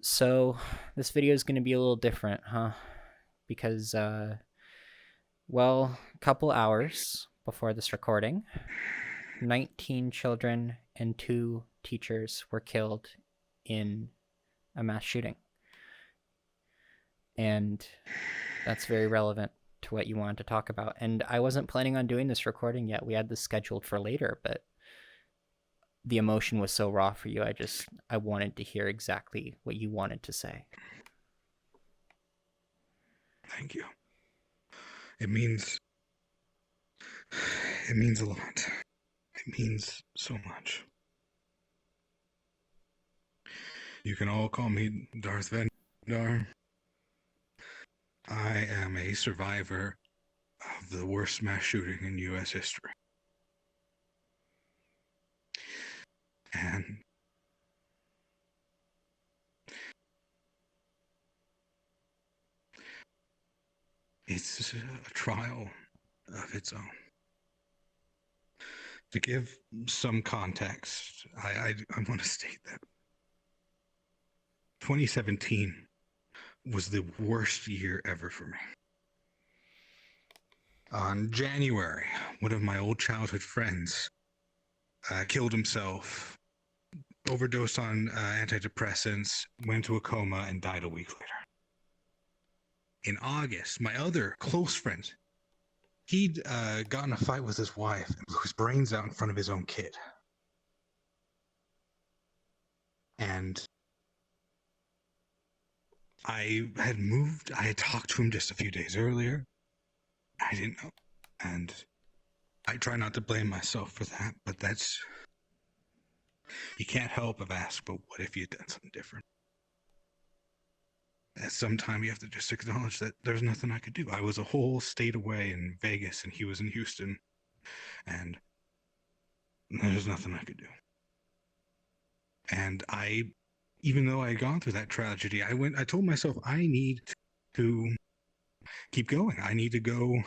So, this video is going to be a little different, huh? Because, a couple hours before this recording, 19 children and 2 teachers were killed in a mass shooting. And that's very relevant to what you wanted to talk about. And I wasn't planning on doing this recording yet. We had this scheduled for later, but the emotion was so raw for you. I wanted to hear exactly what you wanted to say. Thank you. It means a lot. It means so much. You can all call me Darth Vendar. I am a survivor of the worst mass shooting in U.S. history. And it's a trial of its own. To give some context, I want to state that 2017 was the worst year ever for me. On January, one of my old childhood friends killed himself, overdosed on antidepressants, went to a coma, and died a week later. In August, my other close friend, he'd got in a fight with his wife and blew his brains out in front of his own kid. And I had talked to him just a few days earlier. I didn't know. And I try not to blame myself for that, but you can't help but ask, but what if you'd done something different? At some time, you have to just acknowledge that there's nothing I could do. I was a whole state away in Vegas, and he was in Houston, and there's nothing I could do. And even though I had gone through that tragedy, I told myself I need to keep going. I need to go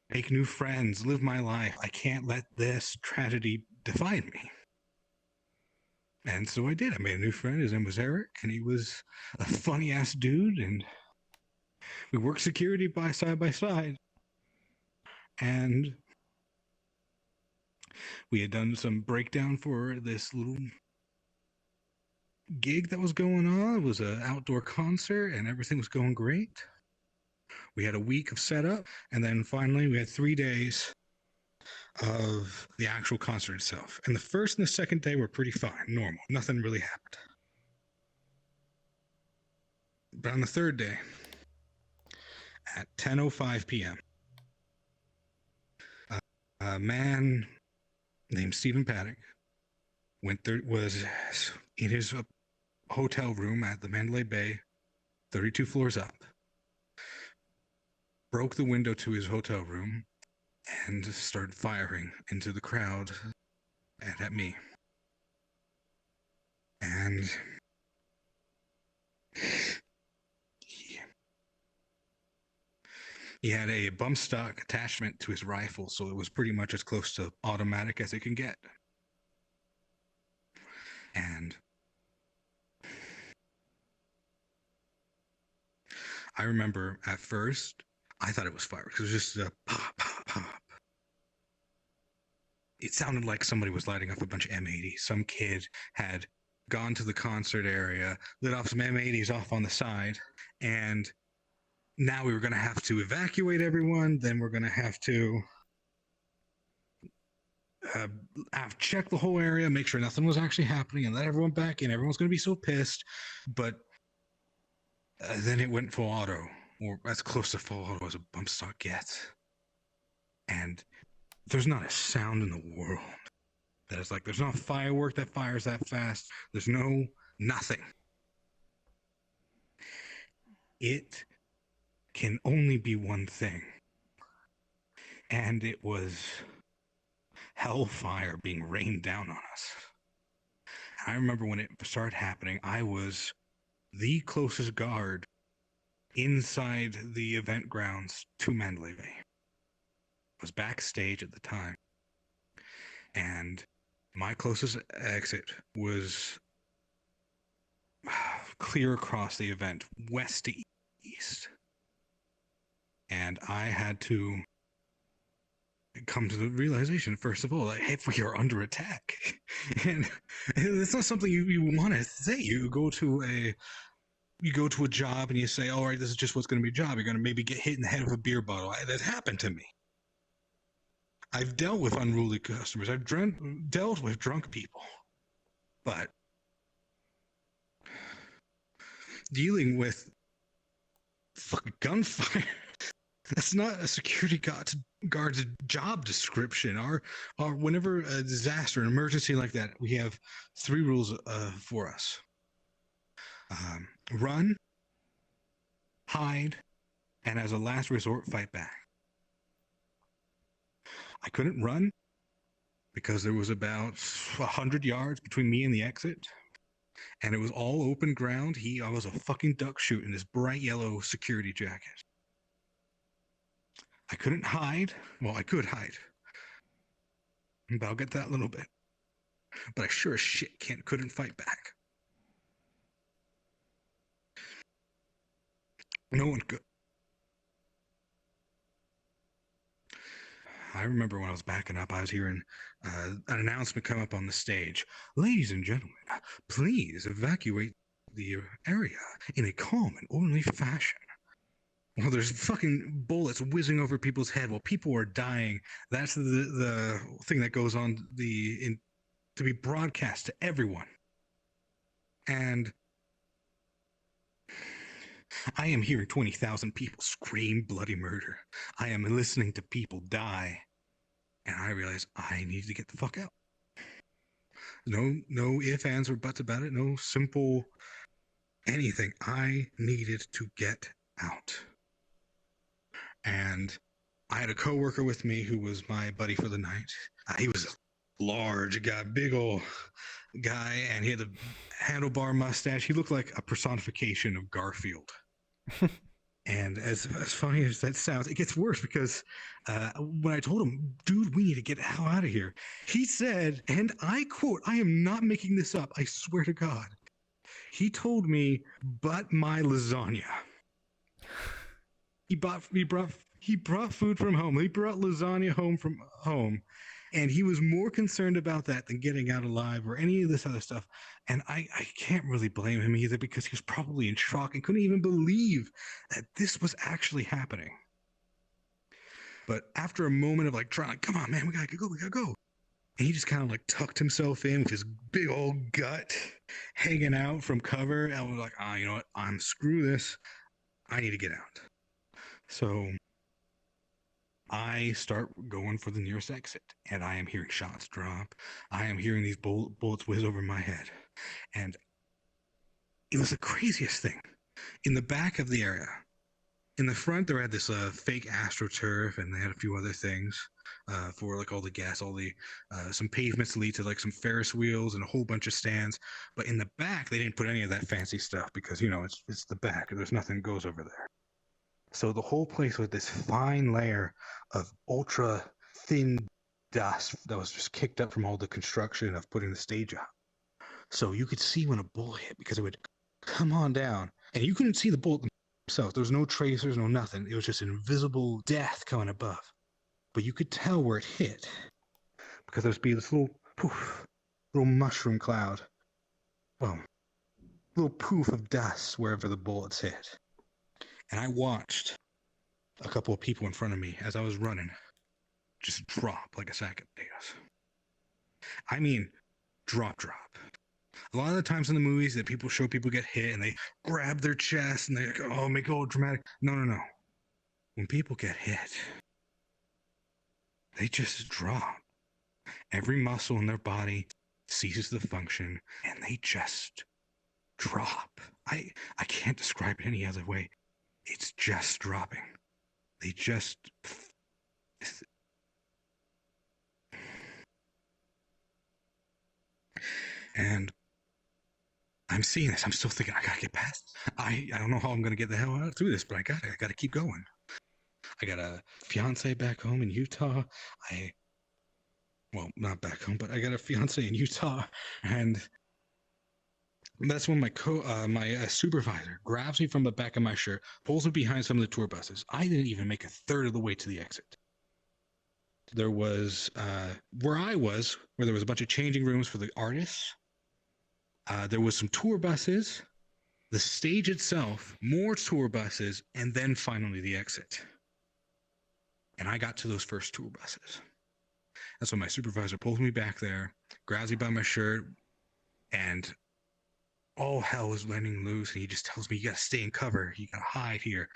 make new friends, live my life. I can't let this tragedy define me. And so I did. I made a new friend. His name was Eric, and he was a funny ass dude. And we worked security side by side. And we had done some breakdown for this little gig that was going on. It was an outdoor concert, and everything was going great. We had a week of setup, and then finally we had 3 days of the actual concert itself. And the first and the second day were pretty fine, normal. Nothing really happened. But on the third day, at 10:05 p.m., a man named Stephen Paddock was in his hotel room at the Mandalay Bay, 32 floors up, broke the window to his hotel room, and started firing into the crowd and at me. And he had a bump stock attachment to his rifle, so it was pretty much as close to automatic as it can get. And I remember at first, I thought it was fireworks. It was just a pop, pop, pop. It sounded like somebody was lighting up a bunch of M80s. Some kid had gone to the concert area, lit off some M80s off on the side, and now we were going to have to evacuate everyone. Then we're going to have to check the whole area, make sure nothing was actually happening, and let everyone back in. Everyone's going to be so pissed. But then it went full auto, or as close to full auto as a bump stock gets. And there's not a sound in the world that is like, there's not a firework that fires that fast. There's nothing. It can only be one thing. And it was hellfire being rained down on us. I remember when it started happening, I was the closest guard inside the event grounds to Mandalay Bay. I was backstage at the time, and my closest exit was clear across the event, west to east. And I had to come to the realization, first of all, that if we are under attack, and it's not something you want to say. You go to a job and you say, all right, this is just what's going to be a job. You're going to maybe get hit in the head with a beer bottle. That happened to me. I've dealt with unruly customers. I've dealt with drunk people. But dealing with fucking gunfire, that's not a security guard's job description. Our whenever a disaster, an emergency like that, we have 3 rules for us: run, hide, and as a last resort, fight back. I couldn't run because there was about 100 yards between me and the exit, and it was all open ground. I was a fucking duck shoot in this bright yellow security jacket. I couldn't hide. Well, I could hide, but I'll get that a little bit. But I sure as shit couldn't fight back. No one could. I remember when I was backing up, I was hearing an announcement come up on the stage. Ladies and gentlemen, please evacuate the area in a calm and orderly fashion. Well, there's fucking bullets whizzing over people's head while people are dying. That's the thing that goes on to be broadcast to everyone. And I am hearing 20,000 people scream bloody murder. I am listening to people die. And I realize I need to get the fuck out. No ifs, ands, or buts about it. No simple anything. I needed to get out. And I had a coworker with me who was my buddy for the night. He was a large guy, big old guy, and he had a handlebar mustache. He looked like a personification of Garfield. And as funny as that sounds, it gets worse because when I told him, dude, we need to get the hell out of here, he said, and I quote, I am not making this up, I swear to God, he told me, but my lasagna. He brought food from home. He brought lasagna home from home. And he was more concerned about that than getting out alive or any of this other stuff. And I can't really blame him either because he was probably in shock and couldn't even believe that this was actually happening. But after a moment of trying, come on, man, we gotta go. And he just kind of tucked himself in with his big old gut hanging out from cover. And I was like, you know what? Screw this. I need to get out. So I start going for the nearest exit, and I am hearing shots drop. I am hearing these bullets whiz over my head. And it was the craziest thing. In the back of the area, in the front, there had this fake AstroTurf, and they had a few other things for all the gas, some pavements to lead to some Ferris wheels and a whole bunch of stands. But in the back, they didn't put any of that fancy stuff because, it's the back. There's nothing that goes over there. So the whole place was this fine layer of ultra thin dust that was just kicked up from all the construction of putting the stage up. So you could see when a bullet hit because it would come on down, and you couldn't see the bullet themselves. There was no tracers, no nothing. It was just an invisible death coming above. But you could tell where it hit because there would be this little poof, little mushroom cloud. Well, little poof of dust wherever the bullets hit. And I watched a couple of people in front of me as I was running just drop like a sack of potatoes. I mean, drop. A lot of the times in the movies that people show people get hit and they grab their chest and they make it all dramatic. No. When people get hit, they just drop. Every muscle in their body ceases to function and they just drop. I can't describe it any other way. It's just dropping. They just... And I'm seeing this. I'm still thinking, I gotta get past. I don't know how I'm gonna get the hell out through this, but I gotta keep going. I got a fiance back home in Utah. Well, not back home, but I got a fiance in Utah, and That's when my supervisor grabs me from the back of my shirt, pulls me behind some of the tour buses. I didn't even make a third of the way to the exit. There was where I was, where there was a bunch of changing rooms for the artists. There was some tour buses, the stage itself, more tour buses, and then finally the exit. And I got to those first tour buses. That's when my supervisor pulls me back there, grabs me by my shirt, and all hell is letting loose. And he just tells me, "You got to stay in cover. You got to hide here."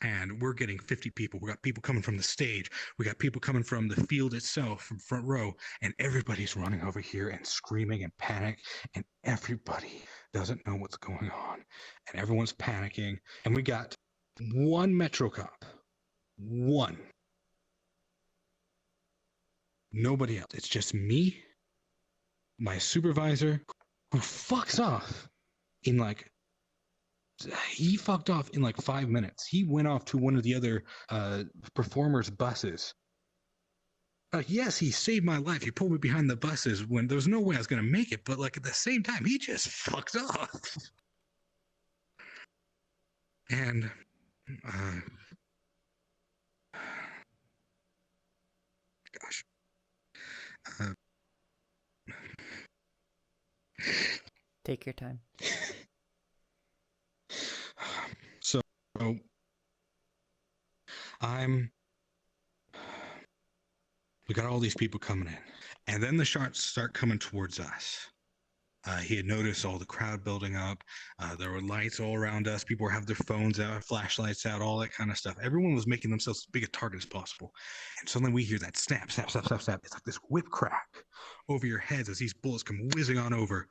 And we're getting 50 people. We got people coming from the stage. We got people coming from the field itself, from front row, and everybody's running over here and screaming and panic, and everybody doesn't know what's going on, and everyone's panicking. And we got one Metro cop, one, nobody else. It's just me, my supervisor, who fucks off in like he fucked off in like 5 minutes. He went off to one of the other performers' buses. Yes, he saved my life. He pulled me behind the buses when there was no way I was going to make it. But like at the same time, he just fucked off. And gosh, uh, Take your time. so we got all these people coming in, and then the shots start coming towards us. He had noticed all the crowd building up. There were lights all around us. People have their phones out, flashlights out, all that kind of stuff. Everyone was making themselves as big a target as possible. And suddenly we hear that snap, snap, snap, snap, snap. It's like this whip crack over your heads as these bullets come whizzing on over.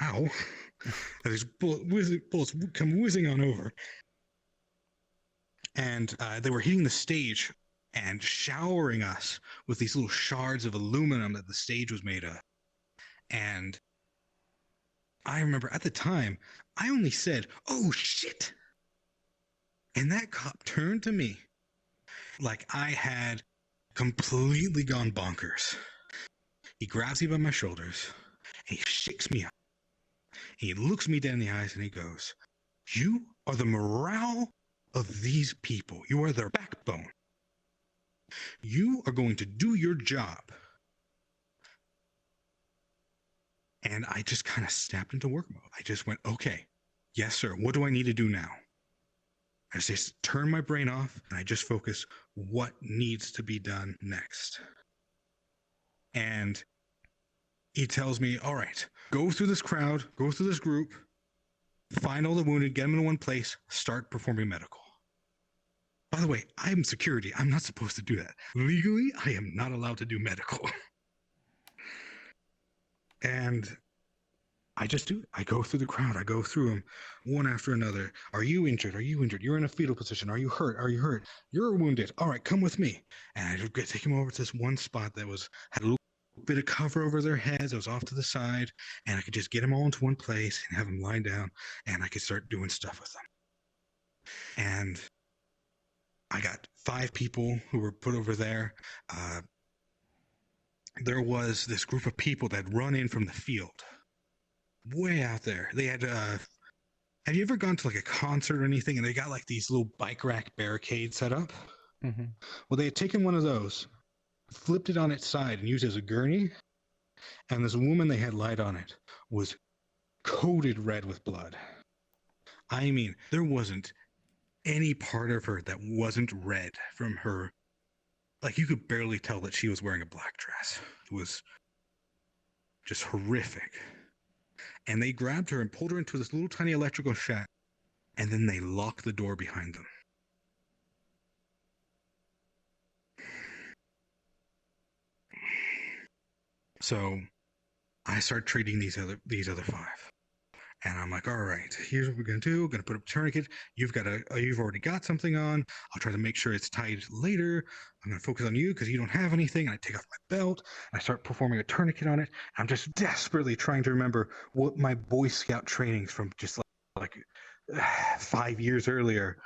Ow. As these bullets come whizzing on over. And they were hitting the stage and showering us with these little shards of aluminum that the stage was made of. And I remember at the time, I only said, "Oh shit." And that cop turned to me like I had completely gone bonkers. He grabs me by my shoulders and he shakes me up. He looks me dead in the eyes and he goes, "You are the morale of these people. You are their backbone. You are going to do your job." And I just kind of snapped into work mode. I just went, "Okay, yes, sir. What do I need to do now?" I just turn my brain off and I just focus what needs to be done next. And he tells me, "All right, go through this crowd, go through this group, find all the wounded, get them in one place, start performing medical." By the way, I'm security. I'm not supposed to do that. Legally, I am not allowed to do medical. And I just do it. I go through the crowd. I go through them one after another. "Are you injured? Are you injured? You're in a fetal position. Are you hurt? Are you hurt? You're wounded. All right, come with me." And I just take them over to this one spot that had a little bit of cover over their heads. I was off to the side, and I could just get them all into one place and have them lie down, and I could start doing stuff with them. And I got 5 people who were put over there. There was this group of people that run in from the field, way out there. They had have you ever gone to like a concert or anything and they got like these little bike rack barricades set up? Mm-hmm. Well, they had taken one of those, flipped it on its side and used it as a gurney, and this woman they had light on it was coated red with blood. I mean, there wasn't any part of her that wasn't red from her. Like, you could barely tell that she was wearing a black dress. It was just horrific. And they grabbed her and pulled her into this little tiny electrical shack, and then they locked the door behind them. So I start treating these other 5. And I'm like, "All right, here's what we're gonna do. We're gonna put up a tourniquet. You've already got something on. I'll try to make sure it's tied later. I'm gonna focus on you because you don't have anything." And I take off my belt and I start performing a tourniquet on it. I'm just desperately trying to remember what my Boy Scout trainings from just like 5 years earlier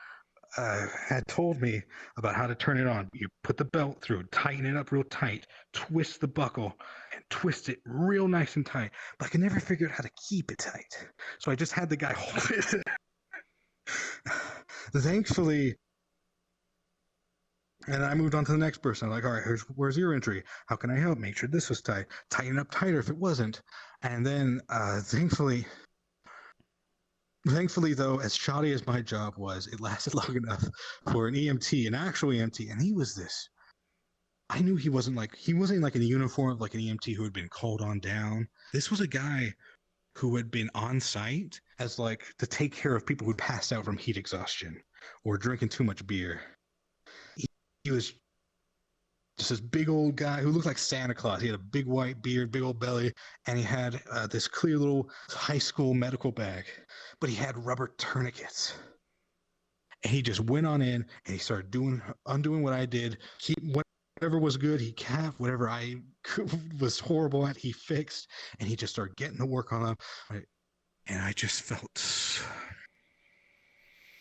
had told me about how to turn it on. You put the belt through, tighten it up real tight, twist the buckle, and twist it real nice and tight. But I could never figure out how to keep it tight. So I just had the guy hold it. Thankfully, and I moved on to the next person. I'm like, all right, where's your entry? How can I help? Make sure this was tight. Tighten up tighter if it wasn't. And then, thankfully, though, as shoddy as my job was, it lasted long enough for an EMT, an actual EMT, and he was this. I knew he wasn't like in a uniform of like an EMT who had been called on down. This was a guy who had been on site as like to take care of people who'd passed out from heat exhaustion or drinking too much beer. He was just this big old guy who looked like Santa Claus. He had a big white beard, big old belly, and he had this clear little high school medical bag, but he had rubber tourniquets. And he just went on in and he started undoing what I did. Whatever was good, he kept. Whatever I was horrible at, he fixed. And he just started getting to work on them. And I just felt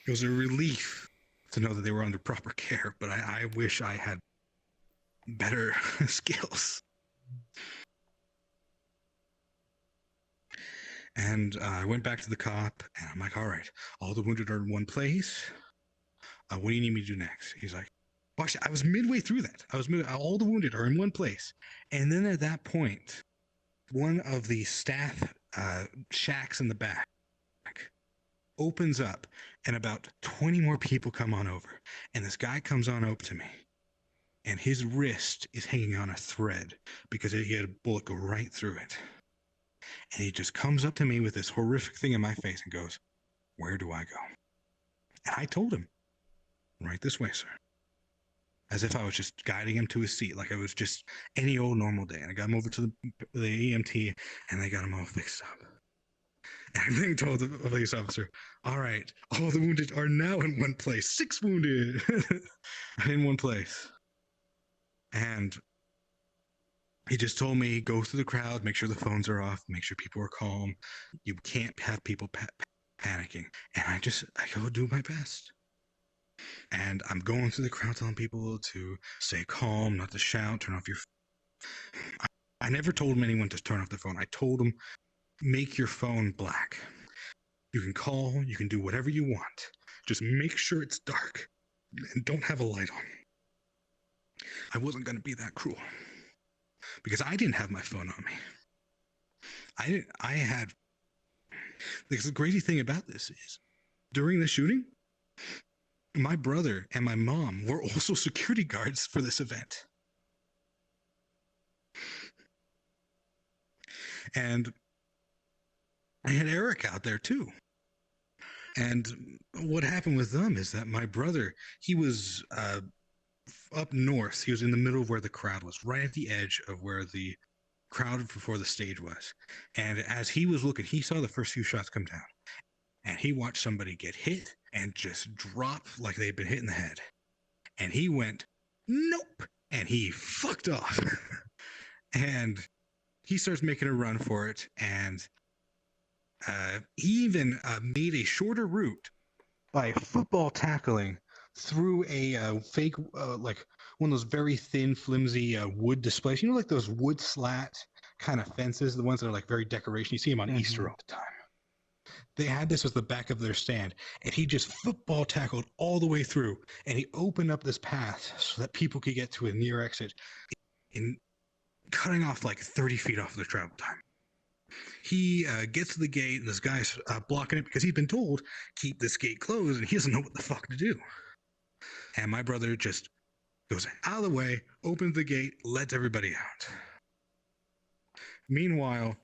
it was a relief to know that they were under proper care. But I wish I had better skills. And I went back to the cop, and I'm like, all right, all the wounded are in one place. What do you need me to do next? He's like, watch, I was midway through that. All the wounded are in one place. And then at that point, one of the staff shacks in the back opens up, and about 20 more people come on over. And this guy comes on up to me, and his wrist is hanging on a thread because he had a bullet go right through it. And he just comes up to me with this horrific thing in my face and goes, where do I go? And I told him, right this way, sir. As if I was just guiding him to his seat, like it was just any old normal day. And I got him over to the EMT, and they got him all fixed up. And I then told the police officer, all right, all the wounded are now in one place. 6 wounded in one place. And he just told me, go through the crowd, make sure the phones are off, make sure people are calm. You can't have people panicking. And I go do my best. And I'm going through the crowd telling people to stay calm, not to shout, turn off your phone. I never told anyone to turn off their phone. I told them, make your phone black. You can call, you can do whatever you want. Just make sure it's dark and don't have a light on. I wasn't going to be that cruel because I didn't have my phone on me. Because the crazy thing about this is during the shooting, my brother and my mom were also security guards for this event. And I had Eric out there too. And what happened with them is that my brother, he was up north. He was in the middle of where the crowd was, right at the edge of where the crowd before the stage was. And as he was looking, he saw the first few shots come down. And he watched somebody get hit and just drop like they'd been hit in the head. And he went, nope. And he fucked off. And he starts making a run for it. And he even made a shorter route by football tackling through a fake, like one of those very thin, flimsy wood displays. You know, like those wood slat kind of fences, the ones that are like very decoration. You see them on Easter all the time. They had this as the back of their stand, and he just football tackled all the way through, and he opened up this path so that people could get to a near exit in cutting off like 30 feet off their travel time. He gets to the gate, and this guy's blocking it because he's been told, keep this gate closed, and he doesn't know what the fuck to do. And my brother just goes out of the way, opens the gate, lets everybody out. Meanwhile,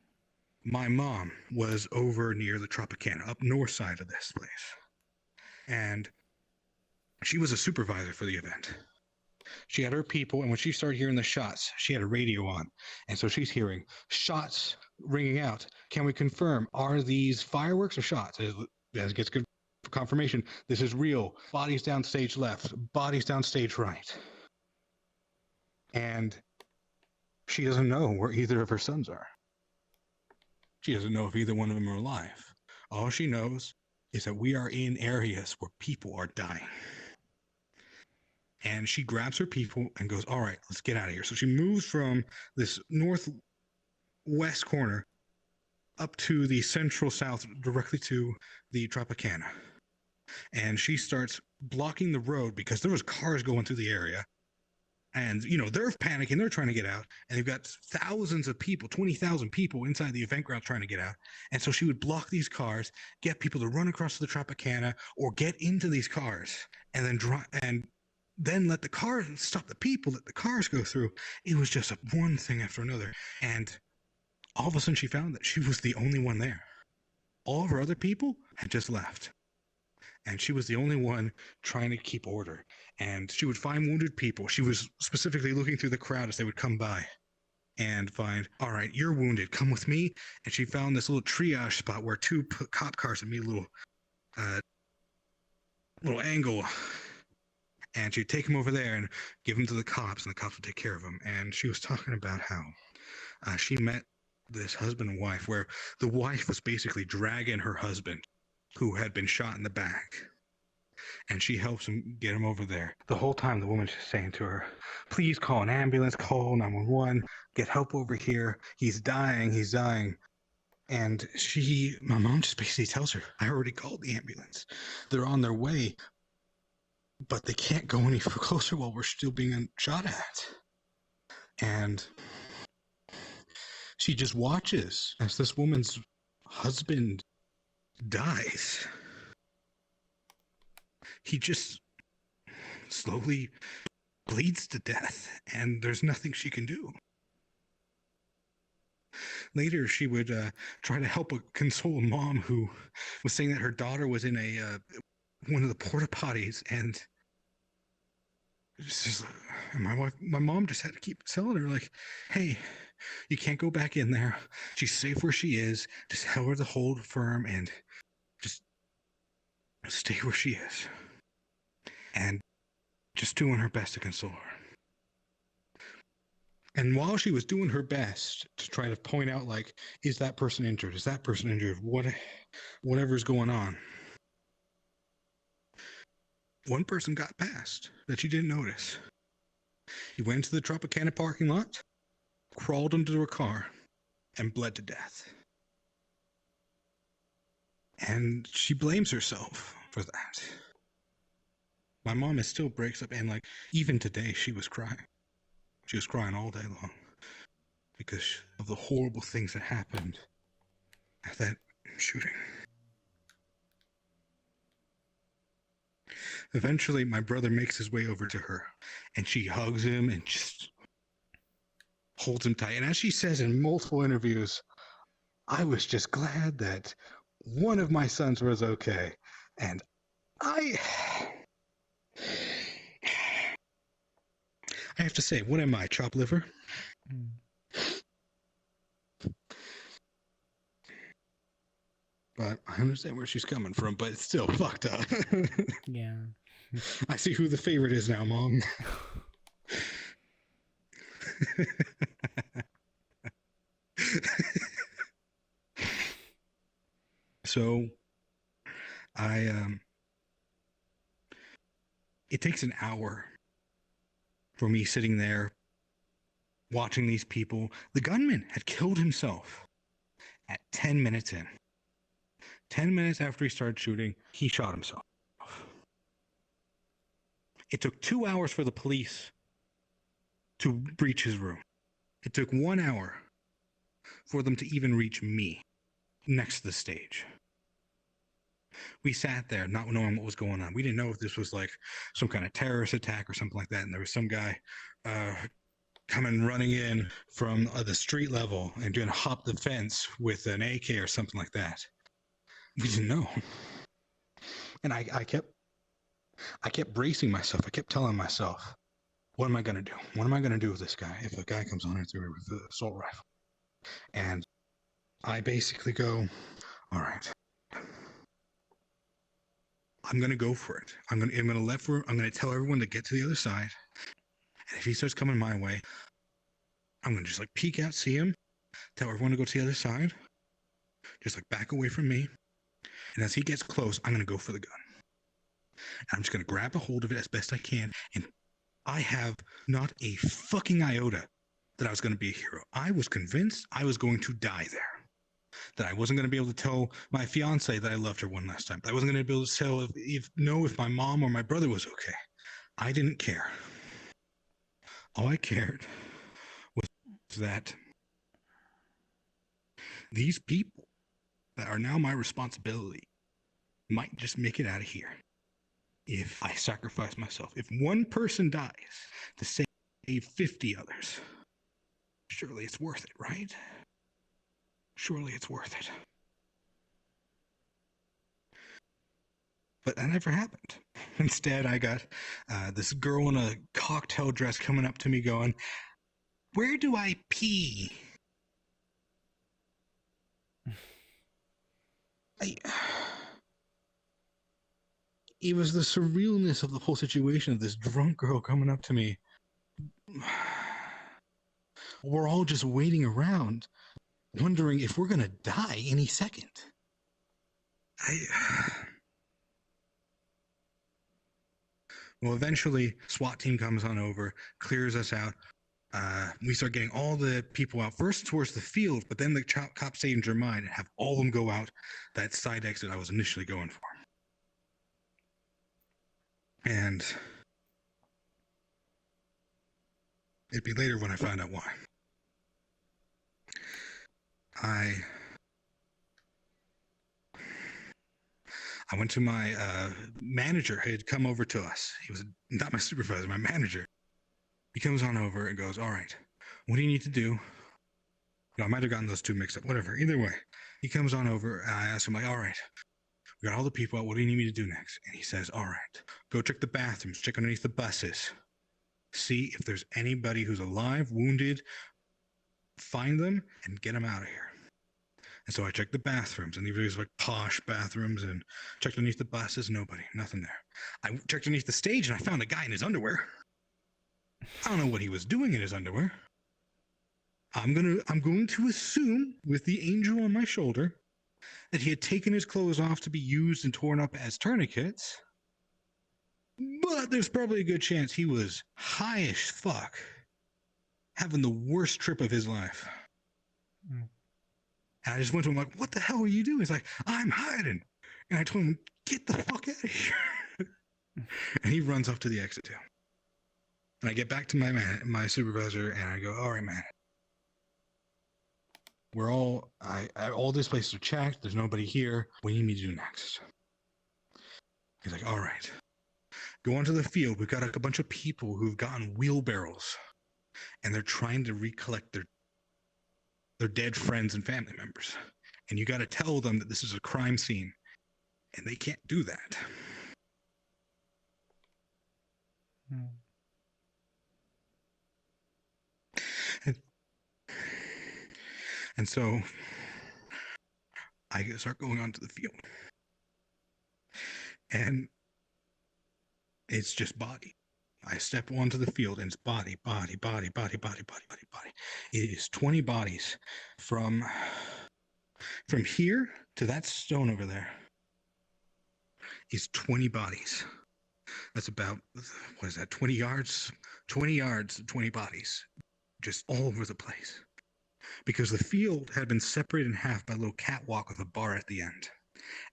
my mom was over near the Tropicana, up north side of this place. And she was a supervisor for the event. She had her people, and when she started hearing the shots, she had a radio on. And so she's hearing shots ringing out. Can we confirm, are these fireworks or shots? As gets good confirmation, this is real. Bodies down stage left, bodies down stage right. And she doesn't know where either of her sons are. She doesn't know if either one of them are alive. All she knows is that we are in areas where people are dying. And she grabs her people and goes, all right, let's get out of here. So she moves from this northwest corner up to the central south, directly to the Tropicana. And she starts blocking the road because there was cars going through the area. And, they're panicking. They're trying to get out. And they've got thousands of people, 20,000 people inside the event ground trying to get out. And so she would block these cars, get people to run across the Tropicana or get into these cars and then let the cars stop the people, let the cars go through. It was just one thing after another. And all of a sudden she found that she was the only one there. All of her other people had just left. And she was the only one trying to keep order. And she would find wounded people. She was specifically looking through the crowd as they would come by and find, all right, you're wounded, come with me. And she found this little triage spot where two cop cars had made a little angle. And she'd take him over there and give him to the cops, and the cops would take care of him. And she was talking about how she met this husband and wife, where the wife was basically dragging her husband, who had been shot in the back, and she helps him get him over there. The whole time the woman's just saying to her, please call an ambulance, call 911, get help over here. He's dying. And my mom just basically tells her, I already called the ambulance. They're on their way, but they can't go any closer while we're still being shot at. And she just watches as this woman's husband dies. He just slowly bleeds to death, and there's nothing she can do. Later, she would try to help console a mom who was saying that her daughter was in one of the porta potties, and my mom just had to keep telling her, like, hey, you can't go back in there. She's safe where she is. Just tell her to hold firm and just stay where she is. And just doing her best to console her. And while she was doing her best to try to point out, like, is that person injured? Is that person injured? Whatever's going on. One person got past that she didn't notice. He went to the Tropicana parking lot, crawled into her car, and bled to death. And she blames herself for that. My mom still breaks up, and, like, even today she was crying. She was crying all day long because of the horrible things that happened at that shooting. Eventually, my brother makes his way over to her, and she hugs him and just holds him tight. And as she says in multiple interviews, I was just glad that one of my sons was okay. And I have to say, what am I, chopped liver? But I understand where she's coming from, but it's still fucked up. Yeah. I see who the favorite is now, Mom. So, it takes an hour for me sitting there watching these people. The gunman had killed himself at 10 minutes in. 10 minutes after he started shooting, he shot himself. It took 2 hours for the police to breach his room. It took 1 hour for them to even reach me next to the stage. We sat there not knowing what was going on. We didn't know if this was like some kind of terrorist attack or something like that. And there was some guy running in from the street level and doing a hop the fence with an AK or something like that. We didn't know. And I kept bracing myself. I kept telling myself, what am I going to do? What am I going to do with this guy if a guy comes on into me with the assault rifle? And I basically go, all right, I'm going to go for it. I'm going to tell everyone to get to the other side. And if he starts coming my way, I'm going to just like peek out, see him, tell everyone to go to the other side, just like back away from me. And as he gets close, I'm going to go for the gun. I'm just going to grab a hold of it as best I can. And I have not a fucking iota that I was going to be a hero. I was convinced I was going to die there. That I wasn't going to be able to tell my fiance that I loved her one last time. I wasn't going to be able to tell if my mom or my brother was okay. I didn't care. All I cared was that these people that are now my responsibility might just make it out of here if I sacrifice myself. If one person dies to save 50 others, surely it's worth it, right? Surely it's worth it. But that never happened. Instead, I got this girl in a cocktail dress coming up to me going, "Where do I pee?" It was the surrealness of the whole situation of this drunk girl coming up to me. We're all just waiting around, wondering if we're going to die any second. Well, eventually, SWAT team comes on over, clears us out. We start getting all the people out first towards the field, but then the cops change their mind and have all of them go out that side exit I was initially going for. And it'd be later when I find out why. I went to my manager who had come over to us. He was not my supervisor, my manager. He comes on over and goes, "All right, what do you need to do?" I might have gotten those two mixed up. Whatever. Either way, he comes on over. And I ask him, like, "All right, we got all the people out. What do you need me to do next?" And he says, "All right, go check the bathrooms, check underneath the buses, see if there's anybody who's alive, wounded, find them, and get them out of here." And so I checked the bathrooms, and these were like posh bathrooms, and checked underneath the buses, nobody, nothing there. I checked underneath the stage, and I found a guy in his underwear. I don't know what he was doing in his underwear. I'm going to assume, with the angel on my shoulder, that he had taken his clothes off to be used and torn up as tourniquets. But there's probably a good chance he was high as fuck, having the worst trip of his life. And I just went to him like, "What the hell are you doing?" He's like, "I'm hiding." And I told him, "Get the fuck out of here." And he runs off to the exit too. And I get back to my supervisor and I go, "All right, man. We're all these places are checked. There's nobody here. What do you need me to do next?" He's like, "All right. Go onto the field. We've got a bunch of people who've gotten wheelbarrows and they're trying to recollect their dead friends and family members. And you got to tell them that this is a crime scene and they can't do that." And so I start going onto the field. And it's just body. I step onto the field and it's body, body, body, body, body, body, body, body. It is 20 bodies from here to that stone over there is 20 bodies. That's about, what is that, 20 yards? 20 yards, 20 bodies, just all over the place. Because the field had been separated in half by a little catwalk with a bar at the end.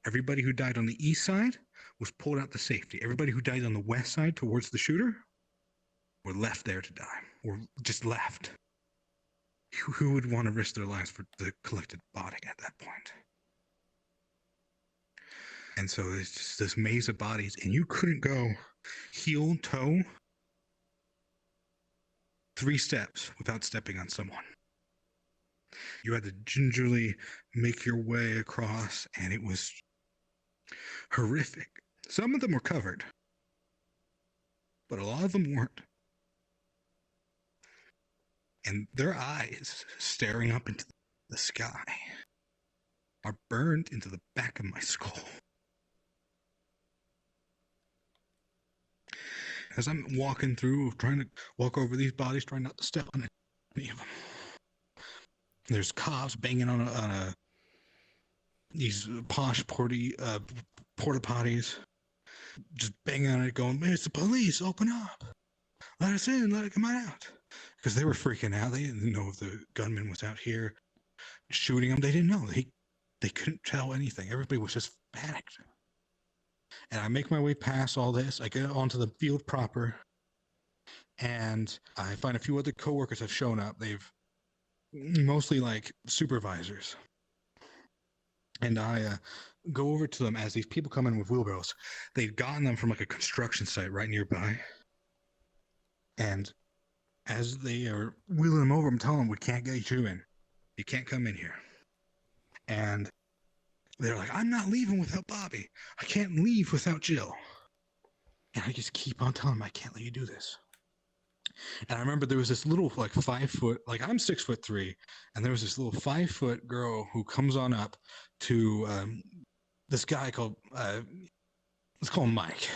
Everybody who died on the east side was pulled out to safety. Everybody who died on the west side towards the shooter were left there to die, or just left. Who would want to risk their lives for the collected body at that point? And so it's just this maze of bodies, and you couldn't go heel, toe, 3 steps without stepping on someone. You had to gingerly make your way across, and it was horrific. Some of them were covered, but a lot of them weren't. And their eyes, staring up into the sky, are burned into the back of my skull. As I'm walking through, trying to walk over these bodies, trying not to step on any of them, there's cops banging on a these posh porta potties, just banging on it, going, "It's the police! Open up! Let us in! Let it come out!" Because they were freaking out. They didn't know if the gunman was out here shooting them. They didn't know. They couldn't tell anything. Everybody was just panicked. And I make my way past all this. I get onto the field proper, and I find a few other coworkers have shown up. They've mostly like supervisors. And I go over to them as these people come in with wheelbarrows. They'd gotten them from like a construction site right nearby. And as they are wheeling them over, I'm telling them, "We can't get you in. You can't come in here." And they're like, "I'm not leaving without Bobby. I can't leave without Jill." And I just keep on telling them, "I can't let you do this." And I remember there was this little like 5 foot, like I'm 6'3", and there was this little 5 foot girl who comes on up to this guy called let's call him Mike.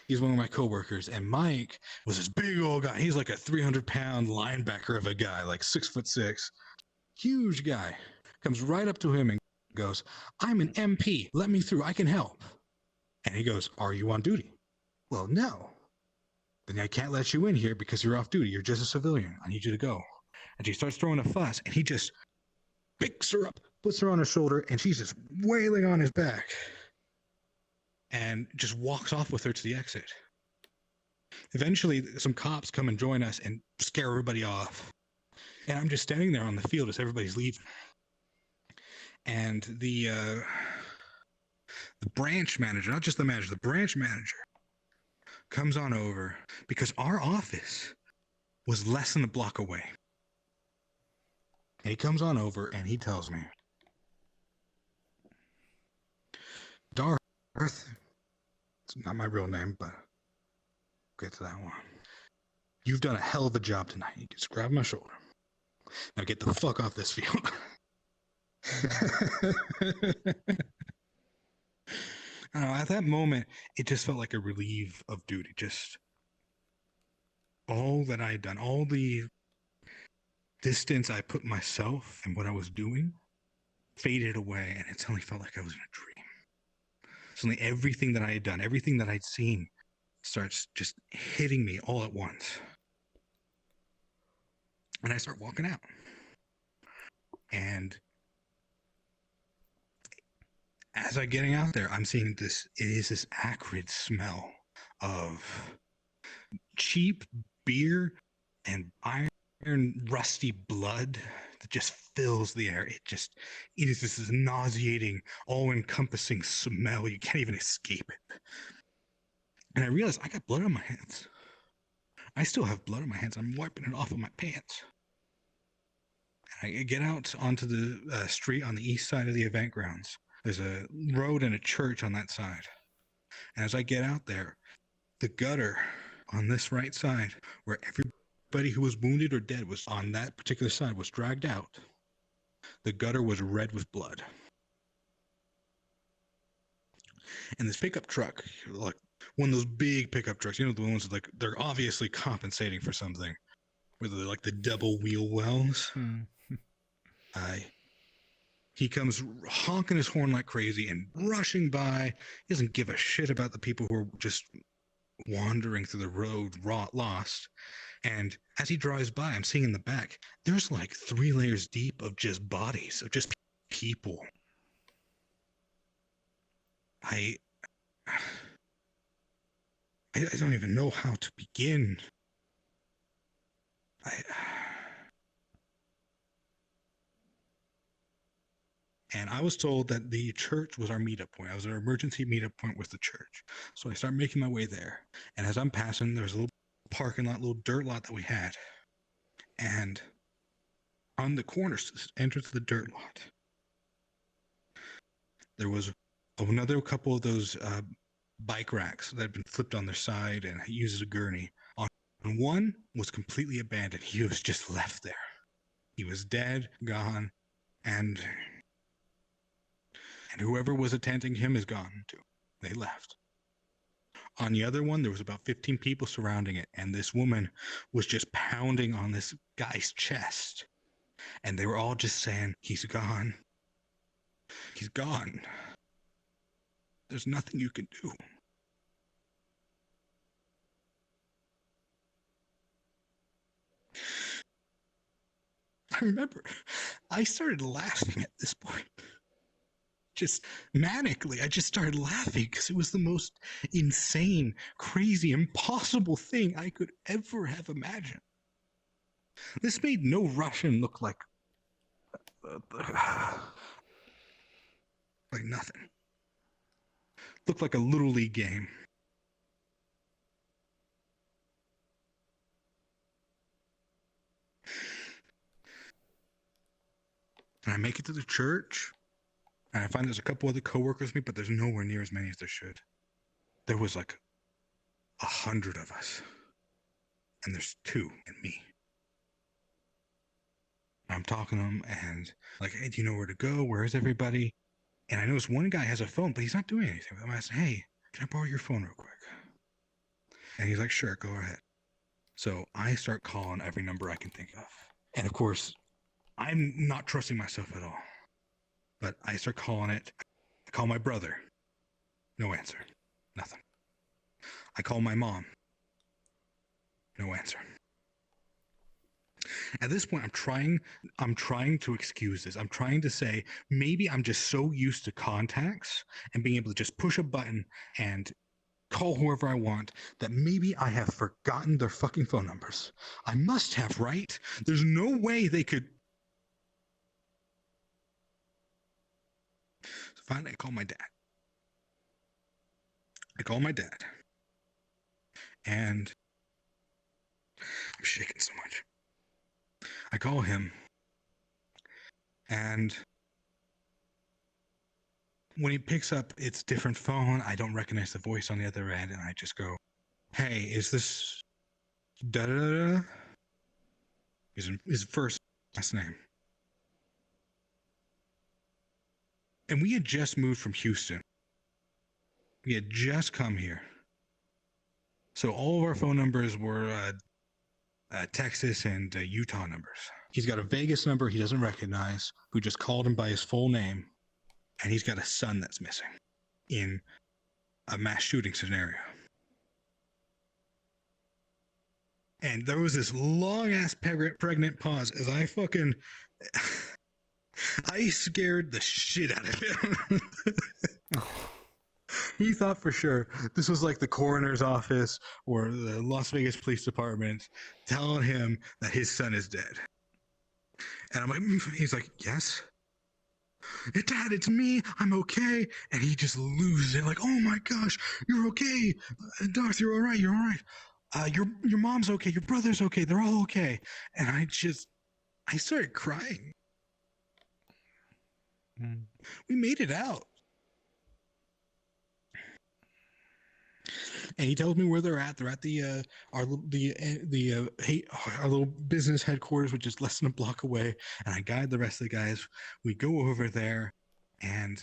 He's one of my coworkers, and Mike was this big old guy. He's like a 300-pound linebacker of a guy, like 6'6", huge guy. Comes right up to him and goes, "I'm an MP. Let me through. I can help." And he goes, "Are you on duty?" "Well, no." "Then I can't let you in here because you're off duty. You're just a civilian. I need you to go." And she starts throwing a fuss, and he just picks her up, puts her on his shoulder, and she's just wailing on his back, and just walks off with her to the exit. Eventually, some cops come and join us and scare everybody off. And I'm just standing there on the field as everybody's leaving. And the branch manager, not just the manager, the branch manager comes on over because our office was less than a block away. And he comes on over and he tells me, "Darth, it's not my real name, but I'll get to that one. You've done a hell of a job tonight." He just grabbed my shoulder. "Now get the fuck off this field." I don't know, at that moment, it just felt like a relief of duty. Just all that I had done, all the distance I put myself and what I was doing faded away, and it suddenly felt like I was in a dream. Suddenly, everything that I had done, everything that I'd seen, starts just hitting me all at once. And I start walking out. And as I'm getting out there, I'm seeing this, it is this acrid smell of cheap beer and iron rusty blood that just fills the air. It is this nauseating, all-encompassing smell. You can't even escape it. And I realized I got blood on my hands. I still have blood on my hands. I'm wiping it off of my pants. And I get out onto the street on the east side of the event grounds. There's a road and a church on that side. And as I get out there, the gutter on this right side, where everybody who was wounded or dead was on that particular side, was dragged out. The gutter was red with blood. And this pickup truck, like one of those big pickup trucks, you know, the ones that, like, they're obviously compensating for something, where they're like the double wheel wells. He comes honking his horn like crazy and rushing by. He doesn't give a shit about the people who are just wandering through the road lost. And as he drives by, I'm seeing in the back, there's like 3 layers deep of just bodies, of just people. I don't even know how to begin. And I was told that the church was our meetup point. I was our emergency meetup point with the church. So I start making my way there. And as I'm passing, there's a little parking lot, little dirt lot that we had. And on the corner entrance to the dirt lot, there was another couple of those bike racks that had been flipped on their side and used as a gurney. On one was completely abandoned. He was just left there. He was dead, gone, and whoever was attending him is gone too. They left. On the other one, there was about 15 people surrounding it, and this woman was just pounding on this guy's chest. And they were all just saying, "He's gone. He's gone. There's nothing you can do. I remember I started laughing at this point. Just manically, I just started laughing because it was the most insane, crazy, impossible thing I could ever have imagined. This made no Russian look like nothing. Looked like a little league game. And I make it to the church, and I find there's a couple other coworkers with me, but there's nowhere near as many as there should. There was like 100 of us, and there's 2 and me. I'm talking to them and like, hey, do you know where to go? Where is everybody? And I notice one guy has a phone, but he's not doing anything. I'm asking, hey, can I borrow your phone real quick? And he's like, sure, go ahead. So I start calling every number I can think of. And of course, I'm not trusting myself at all. But I start calling it. I call my brother. No answer. Nothing. I call my mom. No answer. At this point, I'm trying to excuse this. I'm trying to say maybe I'm just so used to contacts and being able to just push a button and call whoever I want that maybe I have forgotten their fucking phone numbers. I must have, right? There's no way they could. So finally, I call my dad. And I'm shaking so much. I call him, and when he picks up, it's different phone. I don't recognize the voice on the other end, and I just go, "Hey, is this da da da?" His first last name. And we had just moved from Houston. We had just come here. So all of our phone numbers were Texas and Utah numbers. He's got a Vegas number he doesn't recognize, who just called him by his full name, and he's got a son that's missing in a mass shooting scenario. And there was this long ass pregnant pause as I fucking. I scared the shit out of him. He thought for sure this was like the coroner's office or the Las Vegas Police Department telling him that his son is dead. And I'm like, he's like, yes. Dad, it's me. I'm okay. And he just loses it. Like, oh my gosh, you're okay. Darth, you're all right. You're all right. Your mom's okay. Your brother's okay. They're all okay. And I started crying. We made it out. And he tells me where they're at. They're at our little business headquarters, which is less than a block away. And I guide the rest of the guys. We go over there, and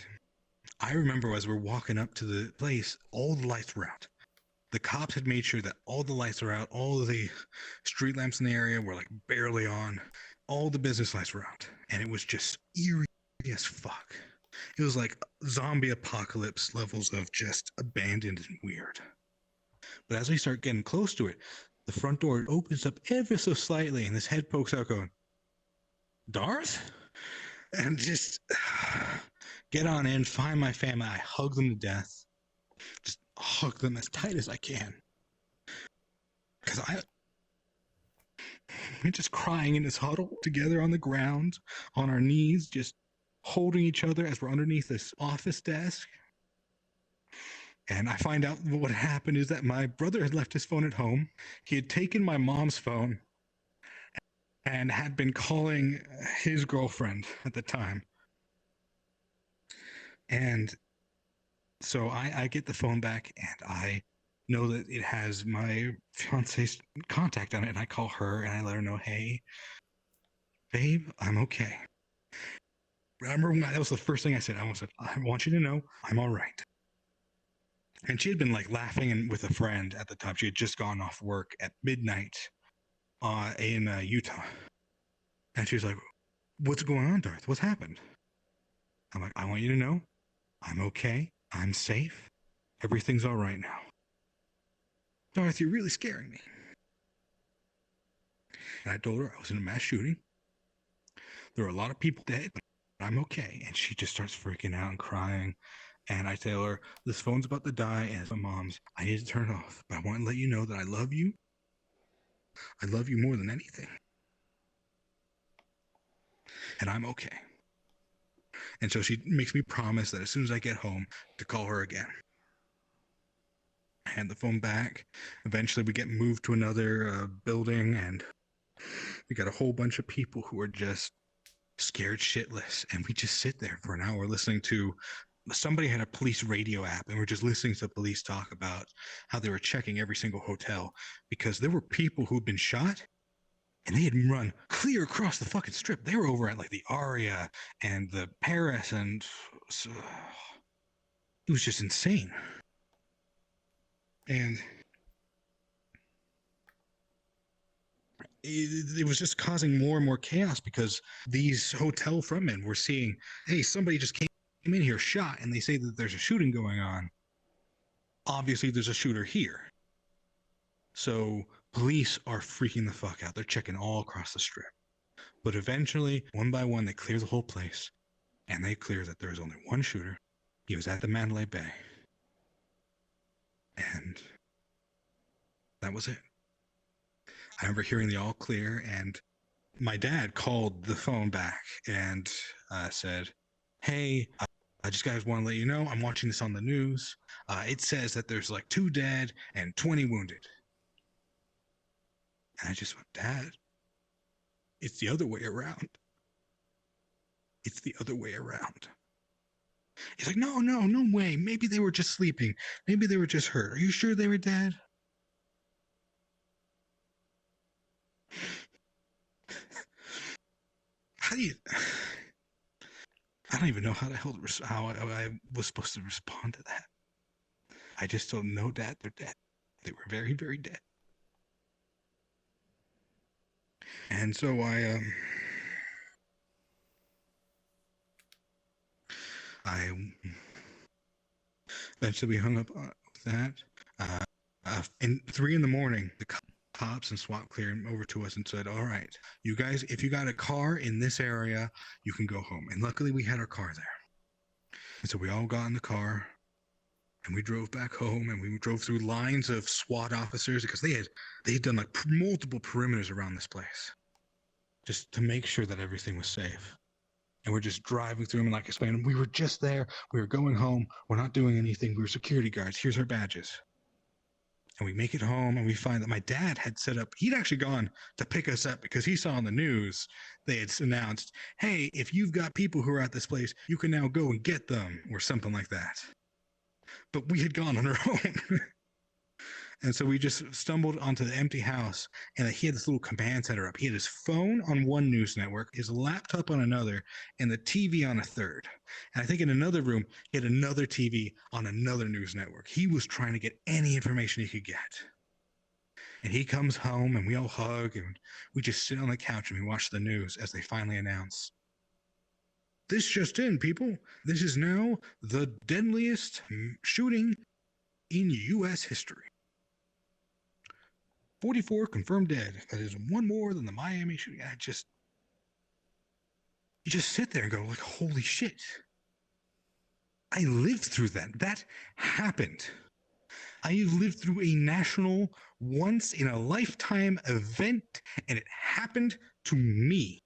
I remember as we're walking up to the place, all the lights were out. The cops had made sure that all the lights are out. All of the street lamps in the area were like barely on. All the business lights were out, and it was just eerie as fuck. It was like zombie apocalypse levels of just abandoned and weird. But as we start getting close to it, the front door opens up ever so slightly, and this head pokes out going, Darth? And just get on in, find my family. I hug them to death. Just hug them as tight as I can. Because we're just crying in this huddle together on the ground, on our knees, just holding each other as we're underneath this office desk. And I find out what happened is that my brother had left his phone at home. He had taken my mom's phone and had been calling his girlfriend at the time. And so I get the phone back, and I know that it has my fiance's contact on it. And I call her and I let her know, hey, babe, I'm okay. Remember, that was the first thing I said. I want you to know I'm all right. And she had been like laughing and with a friend at the time. She had just gone off work at midnight in Utah. And she was like, what's going on, Darth? What's happened? I'm like, I want you to know I'm okay. I'm safe. Everything's all right now. Dorothy, you're really scaring me. And I told her I was in a mass shooting. There are a lot of people dead, but I'm okay. And she just starts freaking out and crying. And I tell her, this phone's about to die, and it's my mom's. I need to turn it off. But I want to let you know that I love you. I love you more than anything. And I'm okay. And so she makes me promise that as soon as I get home, to call her again. I hand the phone back. Eventually, we get moved to another building, and we got a whole bunch of people who are just scared shitless. And we just sit there for an hour listening to somebody had a police radio app, and we're just listening to the police talk about how they were checking every single hotel because there were people who'd been shot and they had run clear across the fucking strip. They were over at like the Aria and the Paris, and it was just insane. And it was just causing more and more chaos because these hotel frontmen were seeing, hey, somebody just came in here, shot, and they say that there's a shooting going on. Obviously, there's a shooter here. So police are freaking the fuck out. They're checking all across the strip. But eventually, one by one, they clear the whole place, and they clear that there's only one shooter. He was at the Mandalay Bay. And that was it. I remember hearing the all clear, and my dad called the phone back and said, hey, I just guys want to let you know I'm watching this on the news. It says that there's like 2 dead and 20 wounded. And I just went, Dad, it's the other way around. It's the other way around. He's like, no, no way. Maybe they were just sleeping. Maybe they were just hurt. Are you sure they were dead? How do you? I don't even know how the hell how I was supposed to respond to that. I just told him, no, Dad, they're dead. They were very, very dead. And so I eventually we hung up with that. And 3 in the morning, the cops and SWAT cleared over to us and said, all right, you guys, if you got a car in this area, you can go home. And luckily we had our car there. And so we all got in the car and we drove back home, and we drove through lines of SWAT officers because they had done like multiple perimeters around this place just to make sure that everything was safe. And we're just driving through them, and like I explained, we were just there. We were going home. We're not doing anything. We were security guards. Here's our badges. And we make it home, and we find that my dad had set up, he'd actually gone to pick us up because he saw on the news they had announced, hey, if you've got people who are at this place, you can now go and get them, or something like that. But we had gone on our own. And so we just stumbled onto the empty house, and he had this little command center up. He had his phone on one news network, his laptop on another, and the TV on a third. And I think in another room, he had another TV on another news network. He was trying to get any information he could get. And he comes home, and we all hug, and we just sit on the couch and we watch the news as they finally announce, this just in, people. This is now the deadliest shooting in U.S. history. 44 confirmed dead. That is one more than the Miami shooting. You just sit there and go like, holy shit. I lived through that. That happened. I lived through a national once in a lifetime event, and it happened to me.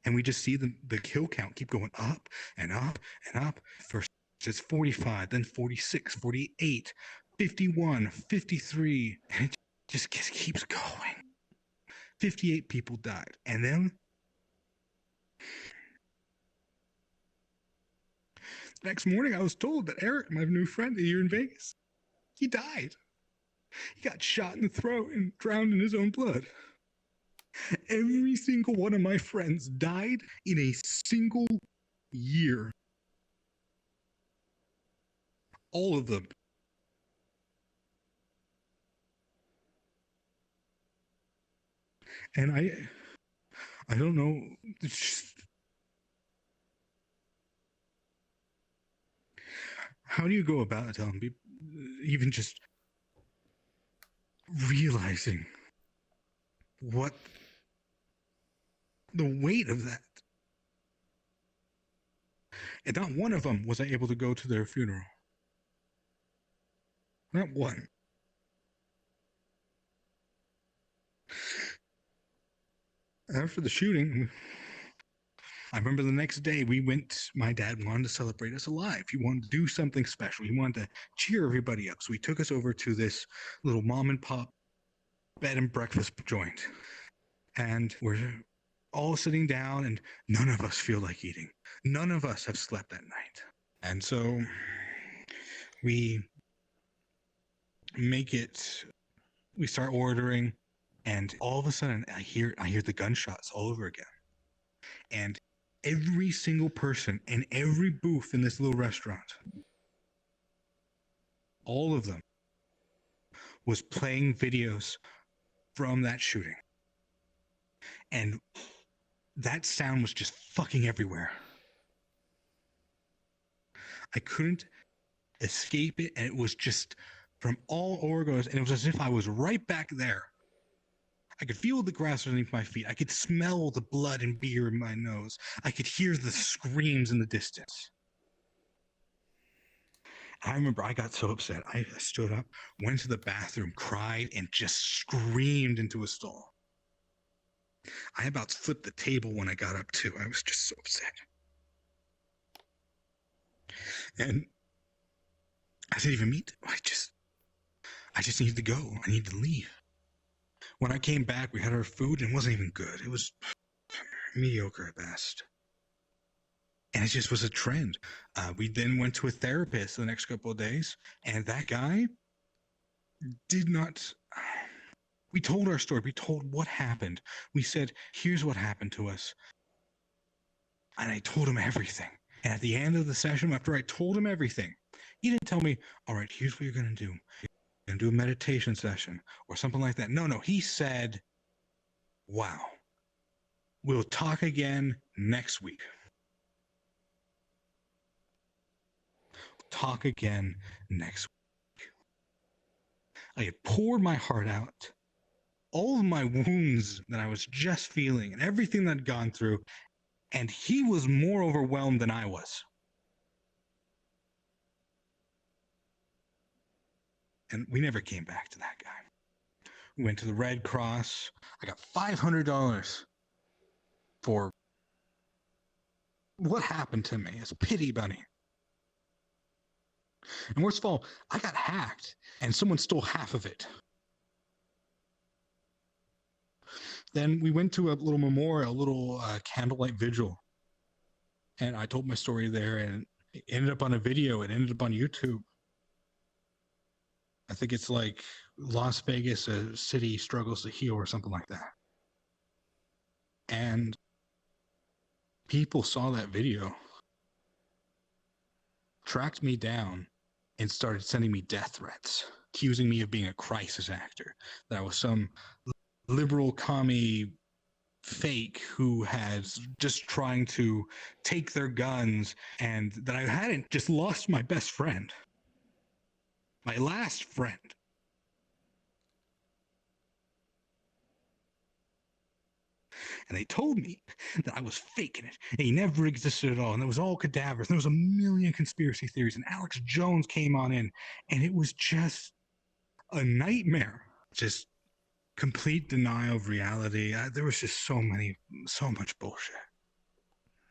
And we just see the kill count keep going up and up and up. First it's 45, then 46, 48, 51, 53, and it just keeps going. 58 people died. And then the next morning I was told that Eric, my new friend here in Vegas, he died. He got shot in the throat and drowned in his own blood. Every single one of my friends died in a single year. All of them. And I don't know. It's just, how do you go about telling people, even just realizing what the weight of that? And not one of them was I able to go to their funeral. Not one. After the shooting, I remember the next day we went, my dad wanted to celebrate us alive. He wanted to do something special. He wanted to cheer everybody up. So he took us over to this little mom and pop bed and breakfast joint. And we're all sitting down, and none of us feel like eating. None of us have slept that night. And so we make it, we start ordering, and all of a sudden I hear the gunshots all over again. And every single person in every booth in this little restaurant, all of them, was playing videos from that shooting. And that sound was just fucking everywhere. I couldn't escape it, and it was just from all Oregos, and it was as if I was right back there. I could feel the grass underneath my feet. I could smell the blood and beer in my nose. I could hear the screams in the distance. I remember I got so upset. I stood up, went to the bathroom, cried, and just screamed into a stall. I about flipped the table when I got up too. I was just so upset. And I didn't even meet. I just needed to go. I needed to leave. When I came back, we had our food and it wasn't even good. It was mediocre at best. And it just was a trend. We then went to a therapist the next couple of days, and that guy did not. We told our story. We told what happened. We said, here's what happened to us. And I told him everything. And at the end of the session, after I told him everything, he didn't tell me, all right, here's what you're going to do. You're going to do a meditation session or something like that. No, he said, wow, we'll talk again next week. Talk again next week. I had poured my heart out, all of my wounds that I was just feeling and everything that I'd gone through, and he was more overwhelmed than I was. And we never came back to that guy. We went to the Red Cross. I got $500 for what happened to me as pity money. And worst of all, I got hacked and someone stole half of it. Then we went to a little memorial, a little candlelight vigil. And I told my story there, and it ended up on a video. It ended up on YouTube. I think it's like Las Vegas, a city struggles to heal or something like that. And people saw that video, tracked me down, and started sending me death threats, accusing me of being a crisis actor, that I was some liberal commie fake who has just trying to take their guns, and that I hadn't just lost my best friend, my last friend. And they told me that I was faking it, and he never existed at all, and it was all cadavers, and there was a million conspiracy theories, and Alex Jones came on in, and it was just a nightmare. Just complete denial of reality. There was just so much bullshit.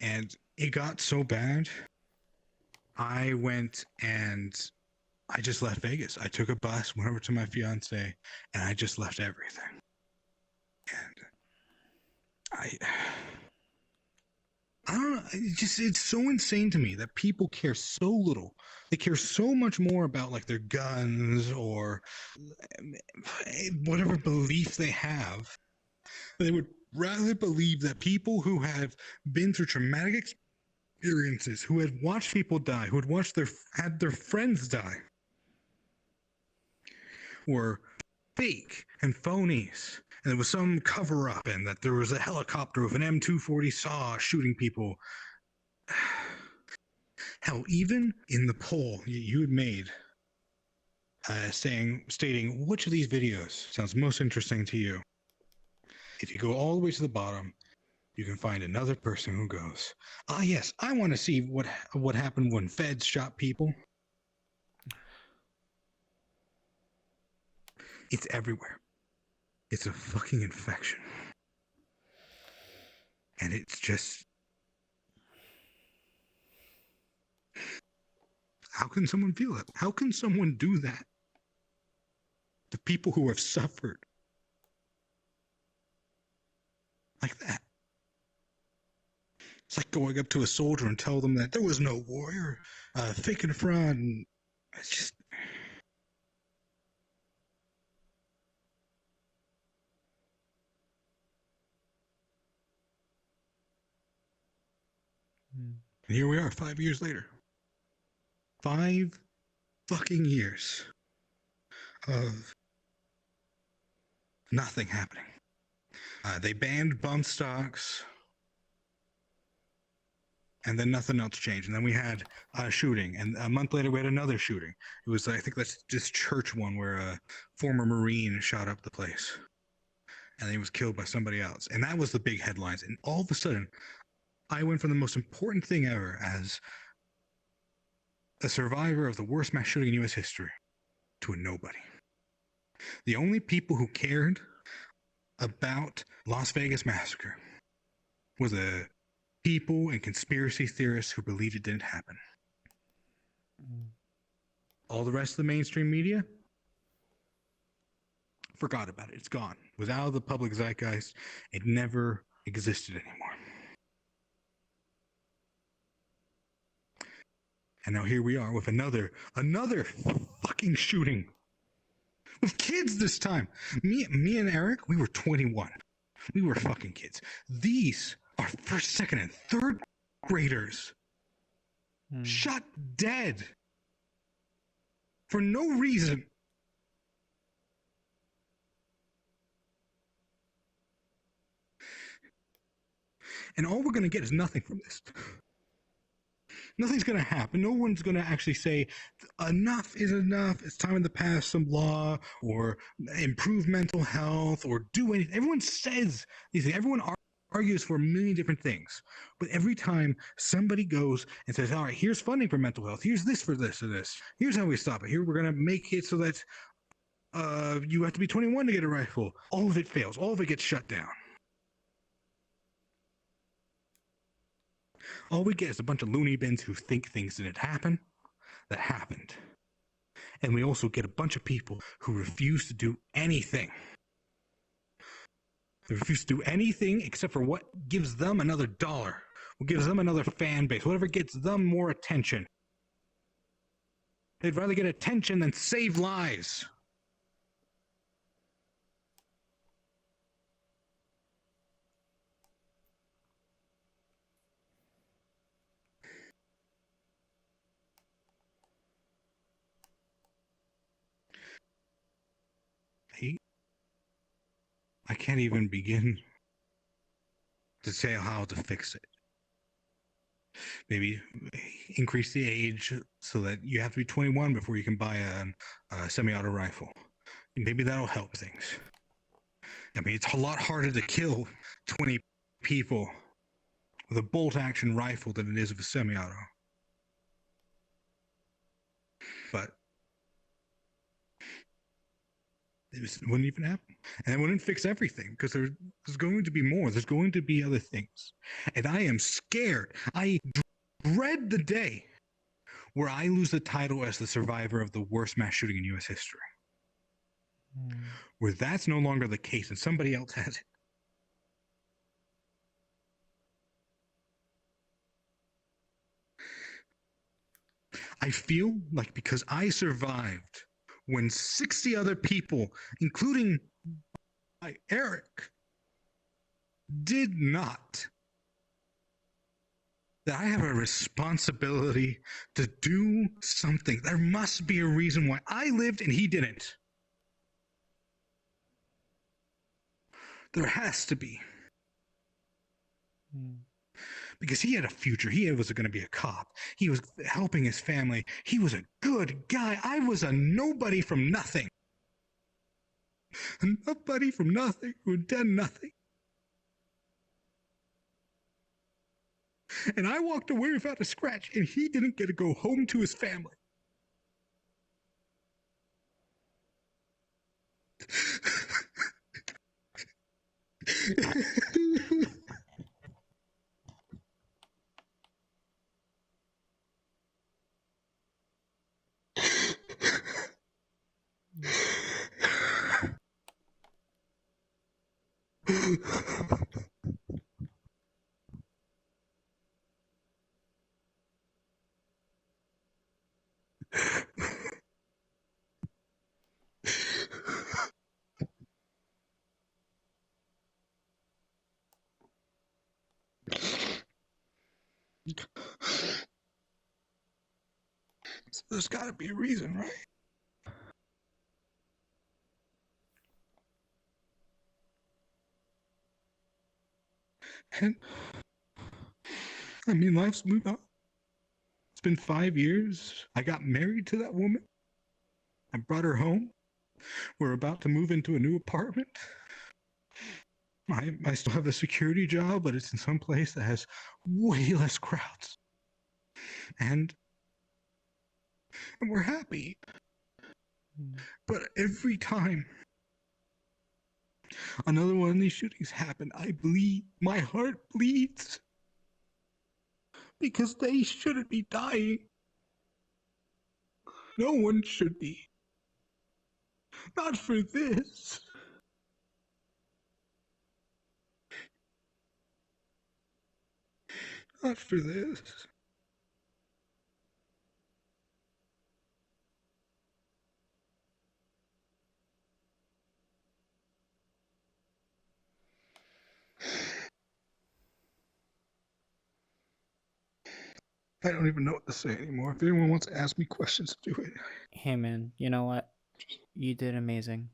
And it got so bad, I went and I just left Vegas. I took a bus, went over to my fiance, and I just left everything. And I don't know. It's so insane to me that people care so little. They care so much more about like their guns or whatever belief they have. They would rather believe that people who have been through traumatic experiences, who had watched people die, who had their friends die, were fake and phonies, and there was some cover up, and that there was a helicopter with an M240 saw shooting people. Hell, even in the poll you had made, stating which of these videos sounds most interesting to you, if you go all the way to the bottom, you can find another person who goes, "Ah, yes, I want to see what happened when feds shot people." It's everywhere. It's a fucking infection, and it's just, how can someone feel that? How can someone do that to people who have suffered like that? It's like going up to a soldier and tell them that there was no war, you're faking a front. And it's just, and here we are 5 years later. 5 fucking years of nothing happening. They banned bump stocks, and then nothing else changed. And then we had a shooting, and a month later we had another shooting. It was, I think that's this church one where a former Marine shot up the place, and he was killed by somebody else. And that was the big headlines. And all of a sudden, I went from the most important thing ever as a survivor of the worst mass shooting in U.S. history to a nobody. The only people who cared about Las Vegas Massacre were the people and conspiracy theorists who believed it didn't happen. All the rest of the mainstream media forgot about it. It's gone. It was out of the public zeitgeist. It never existed anymore. And now here we are with another fucking shooting with kids this time. Me and Eric, we were 21. We were fucking kids. These are first, second, and third graders shot dead for no reason. And all we're going to get is nothing from this. Nothing's going to happen. No one's going to actually say, enough is enough. It's time to pass some law or improve mental health or do anything. Everyone says these things. Everyone argues for a million different things. But every time somebody goes and says, all right, here's funding for mental health. Here's this for this or this. Here's how we stop it. Here, we're going to make it so that you have to be 21 to get a rifle. All of it fails. All of it gets shut down. All we get is a bunch of loony bins who think things didn't happen that happened. And we also get a bunch of people who refuse to do anything. They refuse to do anything except for what gives them another dollar, what gives them another fan base, whatever gets them more attention. They'd rather get attention than save lives. I can't even begin to say how to fix it. Maybe increase the age so that you have to be 21 before you can buy a semi-auto rifle. Maybe that'll help things. I mean, it's a lot harder to kill 20 people with a bolt-action rifle than it is with a semi-auto. But it wouldn't even happen. And it wouldn't fix everything because there's going to be more. There's going to be other things. And I am scared. I dread the day where I lose the title as the survivor of the worst mass shooting in U.S. history. Where that's no longer the case and somebody else has it. I feel like because I survived when 60 other people, including Eric, did not, that I have a responsibility to do something. There must be a reason why I lived and he didn't. There has to be. Mm. Because he had a future. He was going to be a cop. He was helping his family. He was a good guy. I was a nobody from nothing. A nobody from nothing who had done nothing. And I walked away without a scratch, and he didn't get to go home to his family. So there's got to be a reason, right? And I mean, life's moved on. It's been 5 years. I got married to that woman. I brought her home. We're about to move into a new apartment. I still have a security job, but it's in some place that has way less crowds. And we're happy. But every time another one of these shootings happen, I bleed. My heart bleeds. Because they shouldn't be dying. No one should be. Not for this. Not for this. I don't even know what to say anymore. If anyone wants to ask me questions, do it. Hey man, you know what? You did amazing.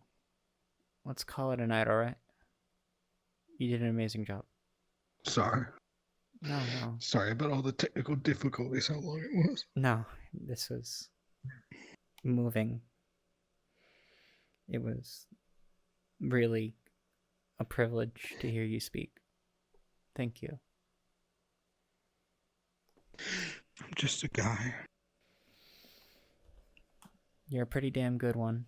Let's call it a night, alright? You did an amazing job. Sorry. No. Sorry about all the technical difficulties, how long it was. No, this was moving. It was really a privilege to hear you speak. Thank you. I'm just a guy. You're a pretty damn good one.